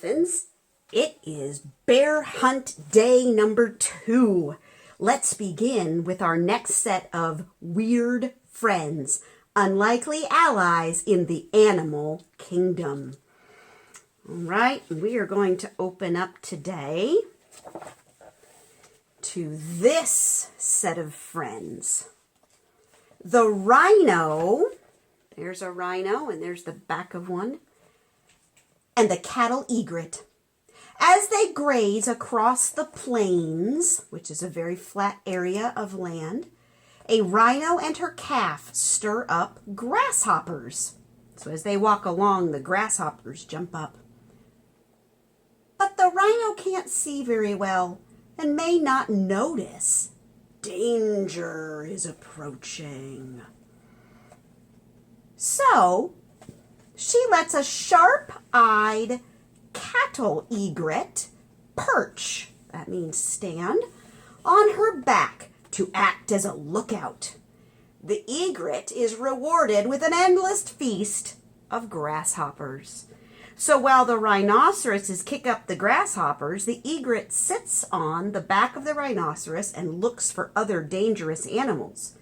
Muffins. It is Bear Hunt Day number 2. Let's begin with our next set of weird friends, unlikely allies in the animal kingdom. All right, we are going to open up today to this set of friends. The rhino, there's a rhino and there's the back of one, and the cattle egret. As they graze across the plains, which is a very flat area of land, a rhino and her calf stir up grasshoppers. So as they walk along, the grasshoppers jump up. But the rhino can't see very well and may not notice danger is approaching. So she lets a sharp-eyed cattle egret perch, that means stand, on her back to act as a lookout. The egret is rewarded with an endless feast of grasshoppers. So while the rhinoceroses kick up the grasshoppers, the egret sits on the back of the rhinoceros and looks for other dangerous animals.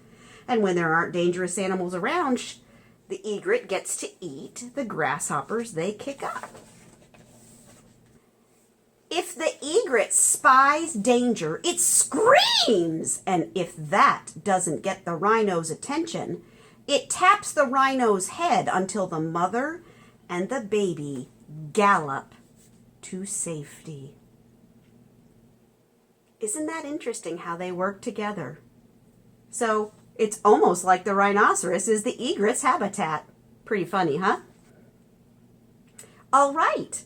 And when there aren't dangerous animals around, the egret gets to eat the grasshoppers they kick up. If the egret spies danger, it screams, and if that doesn't get the rhino's attention, it taps the rhino's head until the mother and the baby gallop to safety. Isn't that interesting how they work together? So it's almost like the rhinoceros is the egret's habitat. Pretty funny, huh? All right.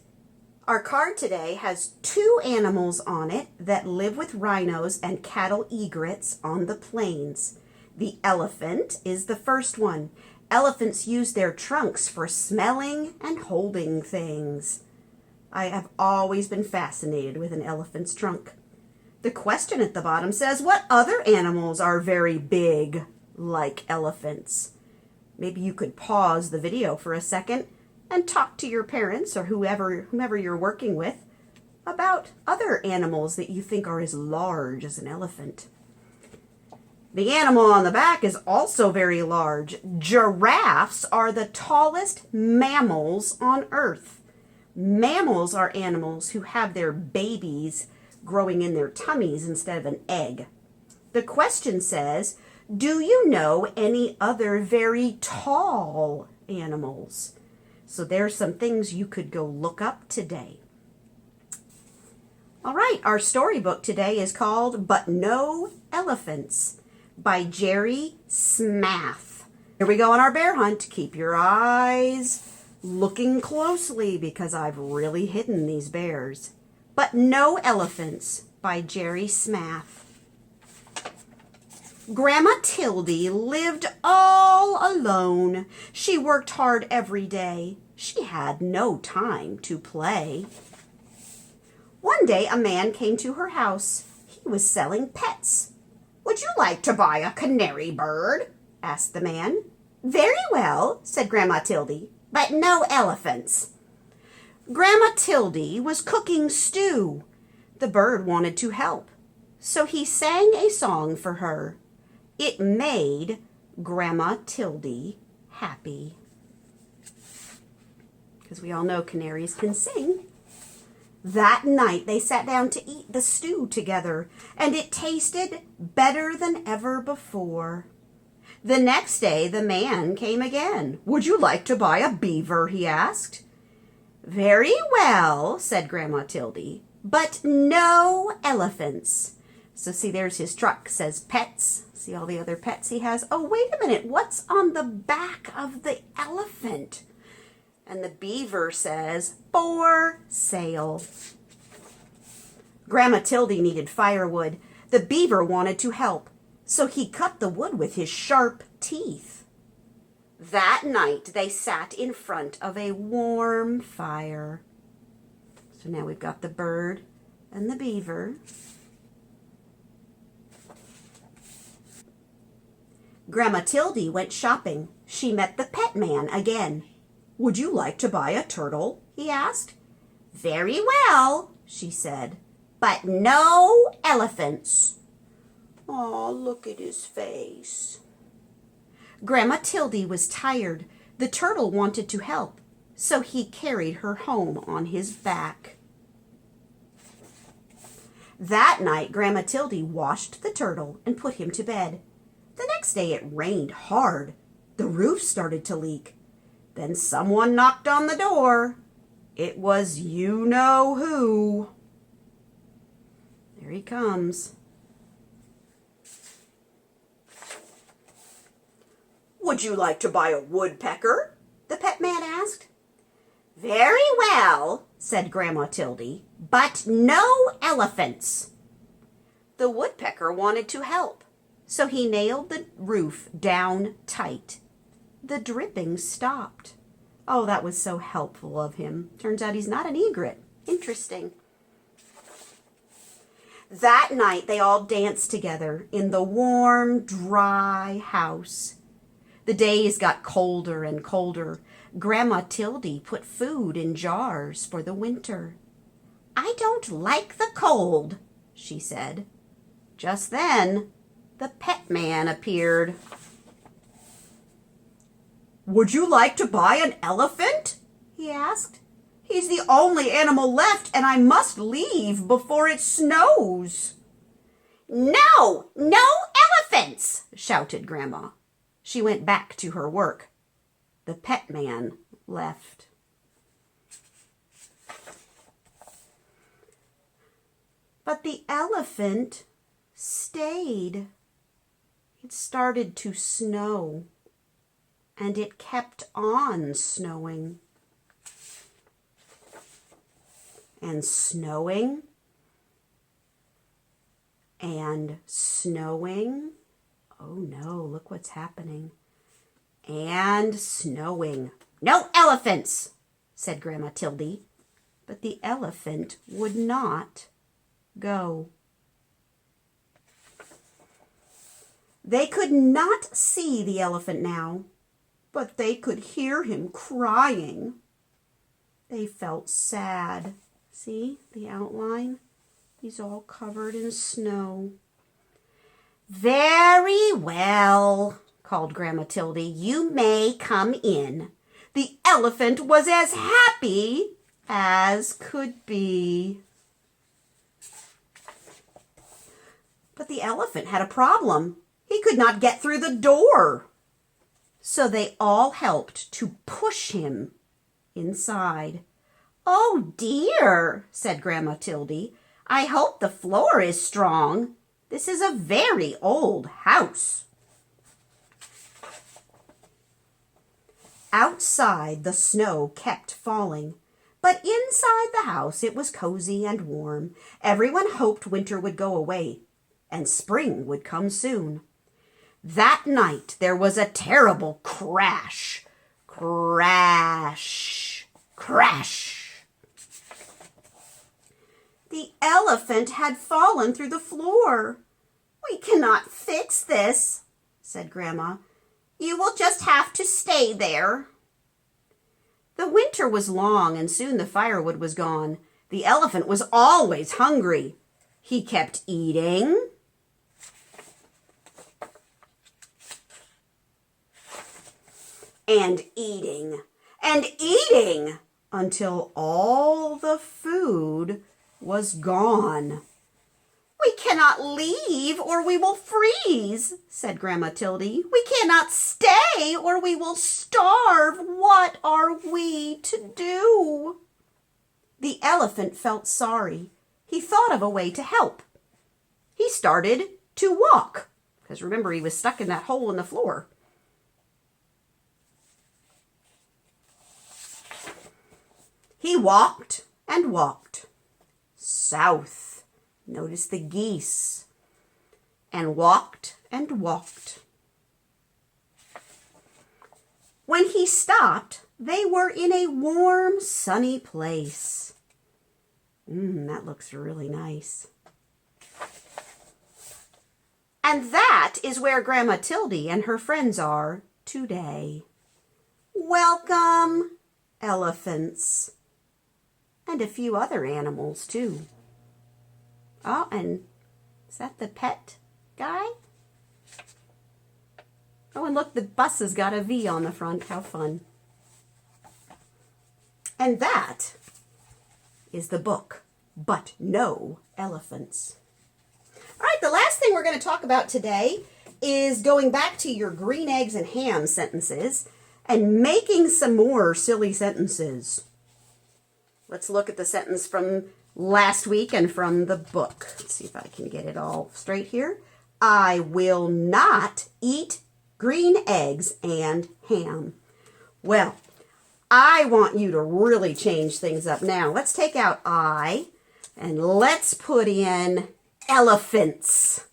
Our card today has 2 animals on it that live with rhinos and cattle egrets on the plains. The elephant is the first one. Elephants use their trunks for smelling and holding things. I have always been fascinated with an elephant's trunk. The question at the bottom says, what other animals are very big like elephants? Maybe you could pause the video for a second and talk to your parents or whomever you're working with about other animals that you think are as large as an elephant. The animal on the back is also very large. Giraffes are the tallest mammals on Earth. Mammals are animals who have their babies growing in their tummies instead of an egg. The question says, do you know any other very tall animals? So there's some things you could go look up today. All right, our storybook today is called But No Elephants by Jerry Smath. Here we go on our bear hunt. Keep your eyes looking closely because I've really hidden these bears. But No Elephants by Jerry Smath. Grandma Tildy lived all alone. She worked hard every day. She had no time to play. One day a man came to her house. He was selling pets. Would you like to buy a canary bird? Asked the man. Very well, said Grandma Tildy, but no elephants. Grandma Tildy was cooking stew. The bird wanted to help, so he sang a song for her. It made Grandma Tildy happy. Because we all know canaries can sing. That night they sat down to eat the stew together, and it tasted better than ever before. The next day the man came again. Would you like to buy a beaver? He asked. Very well, said Grandma Tildy, but no elephants. So see, there's his truck, says pets. See all the other pets he has. Oh, wait a minute. What's on the back of the elephant? And the beaver says, for sale. Grandma Tildy needed firewood. The beaver wanted to help, so he cut the wood with his sharp teeth. That night they sat in front of a warm fire. So now we've got the bird and the beaver. Grandma Tildy went shopping. She met the pet man again. Would you like to buy a turtle? He asked. Very well, she said, but no elephants. Aw, look at his face. Grandma Tildy was tired. The turtle wanted to help, so he carried her home on his back. That night, Grandma Tildy washed the turtle and put him to bed. The next day it rained hard. The roof started to leak. Then someone knocked on the door. It was you-know-who. There he comes. Would you like to buy a woodpecker? The pet man asked. Very well, said Grandma Tildy, but no elephants. The woodpecker wanted to help, so he nailed the roof down tight. The dripping stopped. Oh, that was so helpful of him. Turns out he's not an egret. Interesting. That night they all danced together in the warm, dry house. The days got colder and colder. Grandma Tildy put food in jars for the winter. I don't like the cold, she said. Just then, the pet man appeared. Would you like to buy an elephant? He asked. He's the only animal left, and I must leave before it snows. No, no elephants, shouted Grandma. She went back to her work. The pet man left. But the elephant stayed. It started to snow, and it kept on snowing. And snowing, and snowing. Oh no, look what's happening. And snowing. No elephants, said Grandma Tildy. But the elephant would not go. They could not see the elephant now, but they could hear him crying. They felt sad. See the outline? He's all covered in snow. Very well, called Grandma Tildy. You may come in. The elephant was as happy as could be. But the elephant had a problem. He could not get through the door. So they all helped to push him inside. Oh dear, said Grandma Tildy. I hope the floor is strong. This is a very old house. Outside, the snow kept falling, but inside the house it was cozy and warm. Everyone hoped winter would go away, and spring would come soon. That night there was a terrible crash. Crash! Crash! The elephant had fallen through the floor. We cannot fix this, said Grandma. You will just have to stay there. The winter was long, and soon the firewood was gone. The elephant was always hungry. He kept eating and eating and eating until all the food was gone. We cannot leave or we will freeze, said Grandma Tildy. We cannot stay or we will starve. What are we to do? The elephant felt sorry. He thought of a way to help. He started to walk, because remember, he was stuck in that hole in the floor. He walked and walked. South. Notice the geese. And walked and walked. When he stopped, they were in a warm, sunny place. That looks really nice. And that is where Grandma Tildy and her friends are today. Welcome, elephants. And a few other animals too. Oh, and is that the pet guy? Oh, and look, the bus has got a V on the front. How fun. And that is the book, But No Elephants. All right, the last thing we're going to talk about today is going back to your green eggs and ham sentences and making some more silly sentences. Let's look at the sentence from last week and from the book. Let's see if I can get it all straight here. I will not eat green eggs and ham. Well, I want you to really change things up now. Let's take out I and let's put in elephants.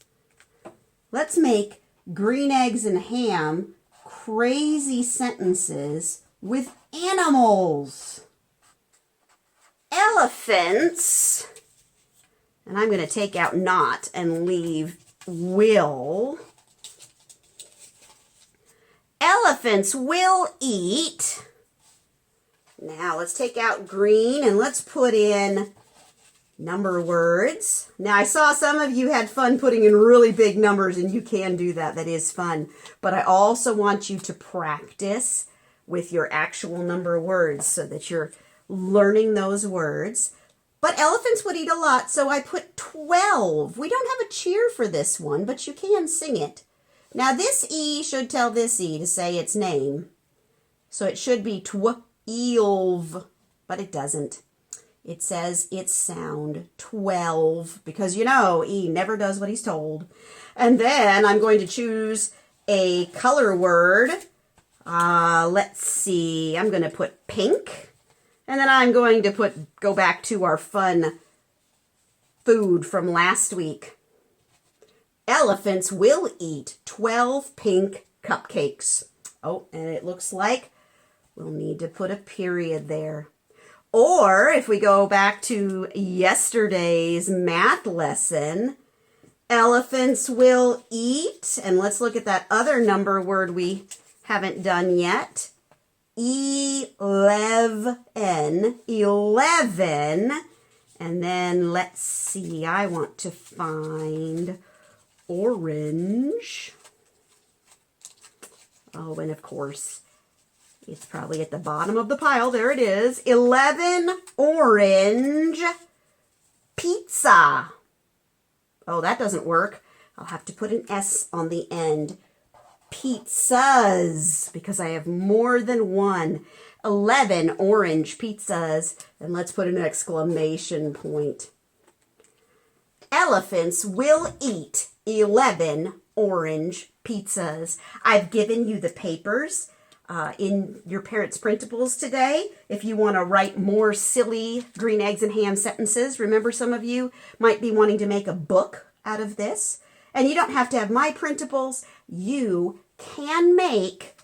Let's make green eggs and ham crazy sentences with animals. Elephants, and I'm going to take out not and leave will. Elephants will eat. Now let's take out green and let's put in number words. Now I saw some of you had fun putting in really big numbers, and you can do that. That is fun. But I also want you to practice with your actual number words so that you're learning those words. But elephants would eat a lot, so I put 12. We don't have a cheer for this one, but you can sing it. Now this E should tell this E to say its name. So it should be 12, but it doesn't. It says its sound 12 because you know E never does what he's told. And then I'm going to choose a color word. Let's see. I'm going to put pink. And then I'm going to go back to our fun food from last week. Elephants will eat 12 pink cupcakes. Oh, and it looks like we'll need to put a period there. Or if we go back to yesterday's math lesson, elephants will eat, and let's look at that other number word we haven't done yet. 11, and then let's see, I want to find orange. Oh, and of course, it's probably at the bottom of the pile. There it is. 11 orange pizza. Oh, that doesn't work. I'll have to put an S on the end. Pizzas, because I have more than one. 11 orange pizzas. And let's put an exclamation point. Elephants will eat 11 orange pizzas. I've given you the papers in your parents' printables today. If you want to write more silly green eggs and ham sentences, remember some of you might be wanting to make a book out of this. And you don't have to have my printables. You can make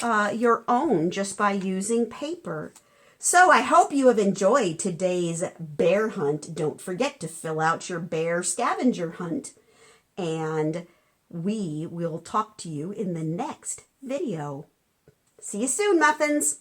your own just by using paper. So I hope you have enjoyed today's bear hunt. Don't forget to fill out your bear scavenger hunt. And we will talk to you in the next video. See you soon, Muffins.